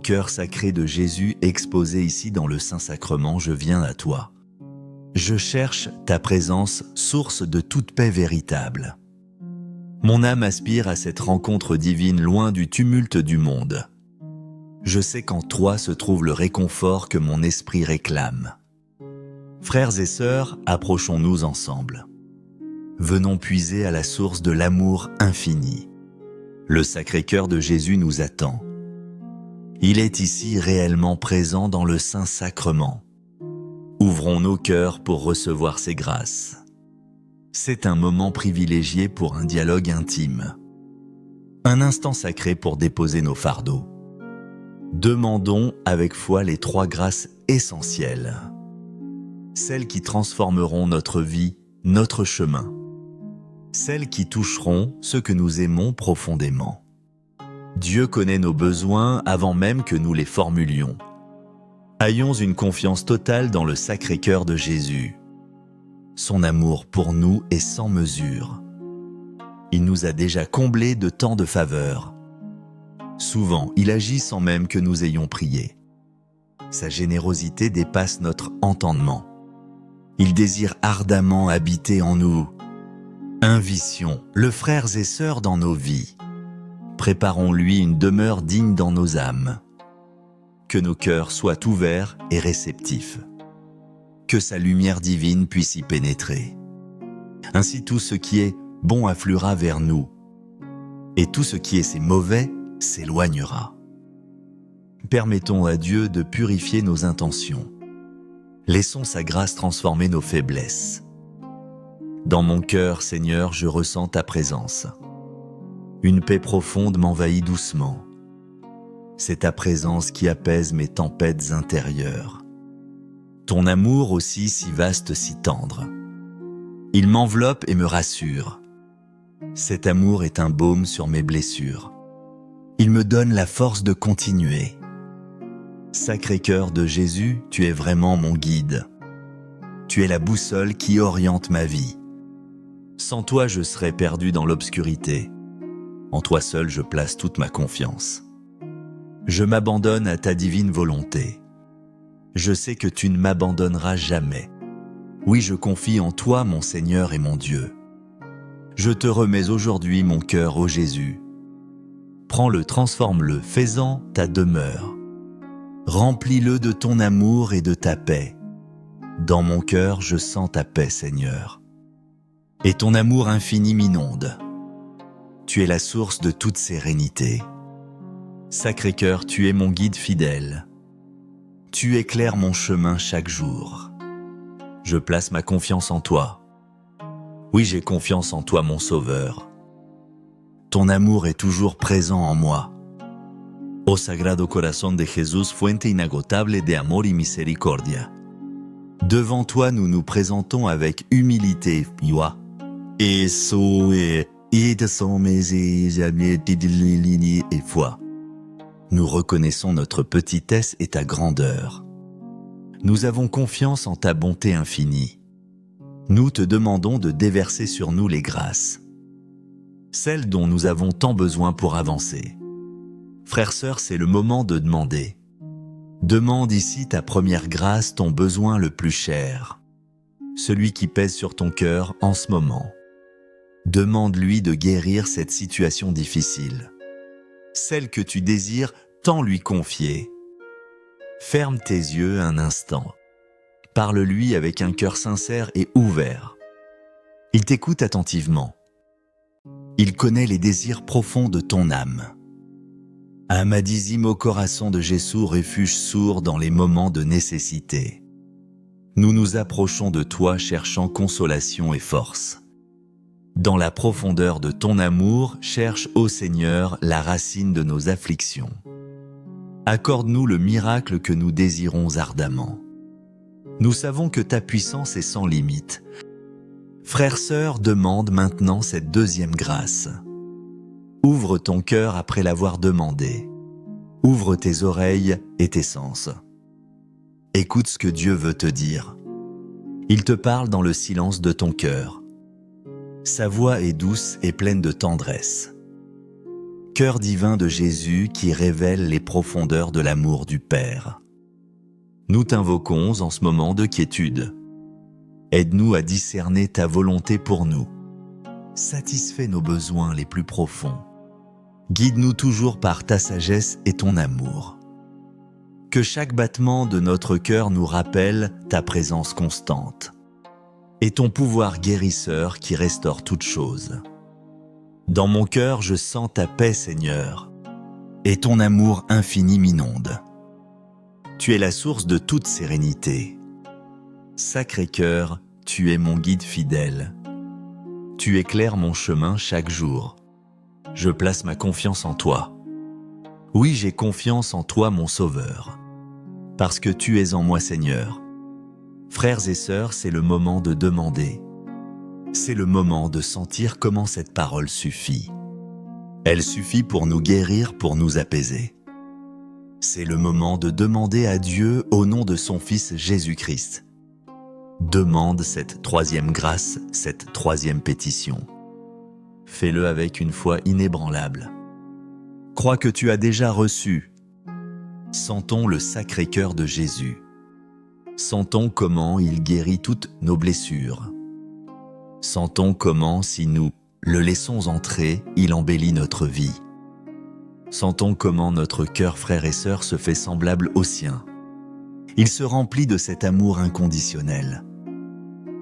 cœur sacré de Jésus exposé ici dans le Saint-Sacrement, je viens à toi. Je cherche ta présence, source de toute paix véritable. Mon âme aspire à cette rencontre divine loin du tumulte du monde. Je sais qu'en toi se trouve le réconfort que mon esprit réclame. Frères et sœurs, approchons-nous ensemble. Venons puiser à la source de l'amour infini. Le Sacré-Cœur de Jésus nous attend. Il est ici réellement présent dans le Saint-Sacrement. Ouvrons nos cœurs pour recevoir ses grâces. C'est un moment privilégié pour un dialogue intime. Un instant sacré pour déposer nos fardeaux. Demandons avec foi les 3 grâces essentielles. Celles qui transformeront notre vie, notre chemin. Celles qui toucheront ceux que nous aimons profondément. Dieu connaît nos besoins avant même que nous les formulions. Ayons une confiance totale dans le Sacré-Cœur de Jésus. Son amour pour nous est sans mesure. Il nous a déjà comblés de tant de faveurs. Souvent, il agit sans même que nous ayons prié. Sa générosité dépasse notre entendement. Il désire ardemment habiter en nous. Invitions le frères et sœurs dans nos vies. Préparons-lui une demeure digne dans nos âmes. Que nos cœurs soient ouverts et réceptifs. Que sa lumière divine puisse y pénétrer. Ainsi tout ce qui est bon affluera vers nous, et tout ce qui est mauvais s'éloignera. Permettons à Dieu de purifier nos intentions. Laissons sa grâce transformer nos faiblesses. Dans mon cœur, Seigneur, je ressens ta présence. Une paix profonde m'envahit doucement. C'est ta présence qui apaise mes tempêtes intérieures. Ton amour aussi si vaste, si tendre. Il m'enveloppe et me rassure. Cet amour est un baume sur mes blessures. Il me donne la force de continuer. Sacré-Cœur de Jésus, tu es vraiment mon guide. Tu es la boussole qui oriente ma vie. Sans toi, je serais perdu dans l'obscurité. En toi seul, je place toute ma confiance. Je m'abandonne à ta divine volonté. Je sais que tu ne m'abandonneras jamais. Oui, je confie en toi, mon Seigneur et mon Dieu. Je te remets aujourd'hui mon cœur, ô Jésus. Prends-le, transforme-le, fais-en ta demeure. Remplis-le de ton amour et de ta paix. Dans mon cœur, je sens ta paix, Seigneur. Et ton amour infini m'inonde. Tu es la source de toute sérénité. Sacré-Cœur, tu es mon guide fidèle. Tu éclaires mon chemin chaque jour. Je place ma confiance en toi. Oui, j'ai confiance en toi, mon Sauveur. Ton amour est toujours présent en moi. Ô Sagrado Corazón de Jesús, fuente inagotable de amor y misericordia. Devant toi, nous nous présentons avec humilité, joie. Et foi. Nous reconnaissons notre petitesse et ta grandeur. Nous avons confiance en ta bonté infinie. Nous te demandons de déverser sur nous les grâces, celles dont nous avons tant besoin pour avancer. Frères, sœurs, c'est le moment de demander. Demande ici ta première grâce, ton besoin le plus cher, celui qui pèse sur ton cœur en ce moment. Demande-lui de guérir cette situation difficile, celle que tu désires tant lui confier. Ferme tes yeux un instant. Parle-lui avec un cœur sincère et ouvert. Il t'écoute attentivement. Il connaît les désirs profonds de ton âme. Amadísimo corazón de Jesús, refuge sourd dans les moments de nécessité. Nous nous approchons de toi cherchant consolation et force. Dans la profondeur de ton amour, cherche, ô Seigneur, la racine de nos afflictions. Accorde-nous le miracle que nous désirons ardemment. Nous savons que ta puissance est sans limite. Frères, sœurs, demande maintenant cette deuxième grâce. Ouvre ton cœur après l'avoir demandé. Ouvre tes oreilles et tes sens. Écoute ce que Dieu veut te dire. Il te parle dans le silence de ton cœur. Sa voix est douce et pleine de tendresse. Cœur divin de Jésus qui révèle les profondeurs de l'amour du Père. Nous t'invoquons en ce moment de quiétude. Aide-nous à discerner ta volonté pour nous. Satisfais nos besoins les plus profonds. Guide-nous toujours par ta sagesse et ton amour. Que chaque battement de notre cœur nous rappelle ta présence constante et ton pouvoir guérisseur qui restaure toutes choses. Dans mon cœur, je sens ta paix, Seigneur, et ton amour infini m'inonde. Tu es la source de toute sérénité. Sacré-Cœur, tu es mon guide fidèle. Tu éclaires mon chemin chaque jour. Je place ma confiance en toi. Oui, j'ai confiance en toi, mon Sauveur, parce que tu es en moi, Seigneur. Frères et sœurs, c'est le moment de demander. C'est le moment de sentir comment cette parole suffit. Elle suffit pour nous guérir, pour nous apaiser. C'est le moment de demander à Dieu au nom de son Fils Jésus-Christ. Demande cette troisième grâce, cette troisième pétition. Fais-le avec une foi inébranlable. Crois que tu as déjà reçu. Sentons le Sacré-Cœur de Jésus. Sentons comment il guérit toutes nos blessures. Sentons comment, si nous le laissons entrer, il embellit notre vie. Sentons comment notre cœur, frères et sœurs, se fait semblable au sien. Il se remplit de cet amour inconditionnel.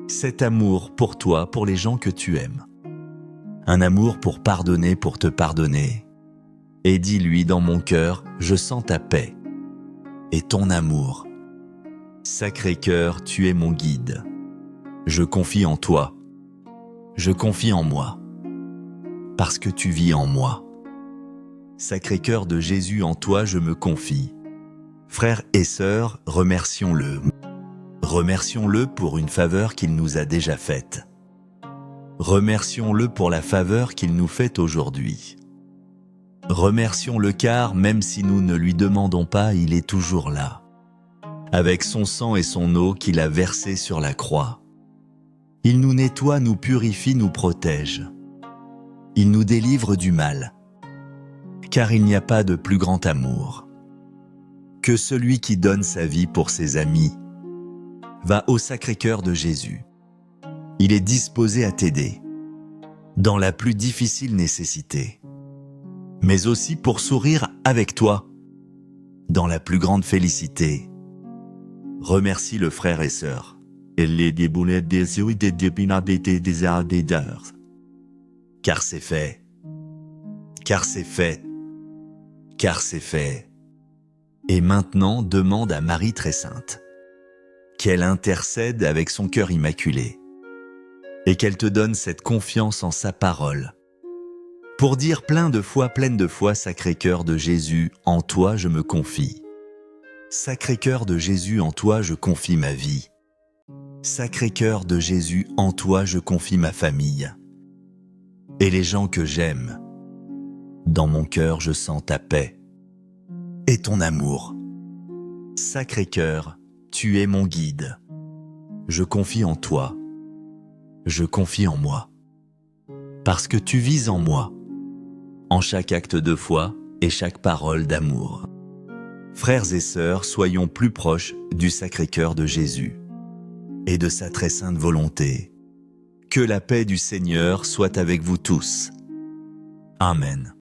Cet amour pour toi, pour les gens que tu aimes. Un amour pour pardonner, pour te pardonner. Et dis-lui dans mon cœur, je sens ta paix et ton amour. Sacré-Cœur, tu es mon guide. Je confie en toi. Je confie en moi, parce que tu vis en moi. Sacré-Cœur de Jésus, en toi je me confie. Frères et sœurs, remercions-le. Remercions-le pour une faveur qu'il nous a déjà faite. Remercions-le pour la faveur qu'il nous fait aujourd'hui. Remercions-le car, même si nous ne lui demandons pas, il est toujours là, avec son sang et son eau qu'il a versé sur la croix. Il nous nettoie, nous purifie, nous protège. Il nous délivre du mal, car il n'y a pas de plus grand amour que celui qui donne sa vie pour ses amis. Va au Sacré-Cœur de Jésus. Il est disposé à t'aider dans la plus difficile nécessité, mais aussi pour sourire avec toi dans la plus grande félicité. Remercie le frère et sœur. Car c'est fait, car c'est fait, car c'est fait. Et maintenant demande à Marie très sainte qu'elle intercède avec son cœur immaculé et qu'elle te donne cette confiance en sa parole pour dire pleine de foi, Sacré-Cœur de Jésus, en toi je me confie. Sacré-Cœur de Jésus, en toi je confie ma vie. Sacré-Cœur de Jésus, en toi je confie ma famille et les gens que j'aime. Dans mon cœur je sens ta paix et ton amour. Sacré-Cœur, tu es mon guide. Je confie en toi. Je confie en moi. Parce que tu vis en moi, en chaque acte de foi et chaque parole d'amour. Frères et sœurs, soyons plus proches du Sacré-Cœur de Jésus et de sa très sainte volonté. Que la paix du Seigneur soit avec vous tous. Amen.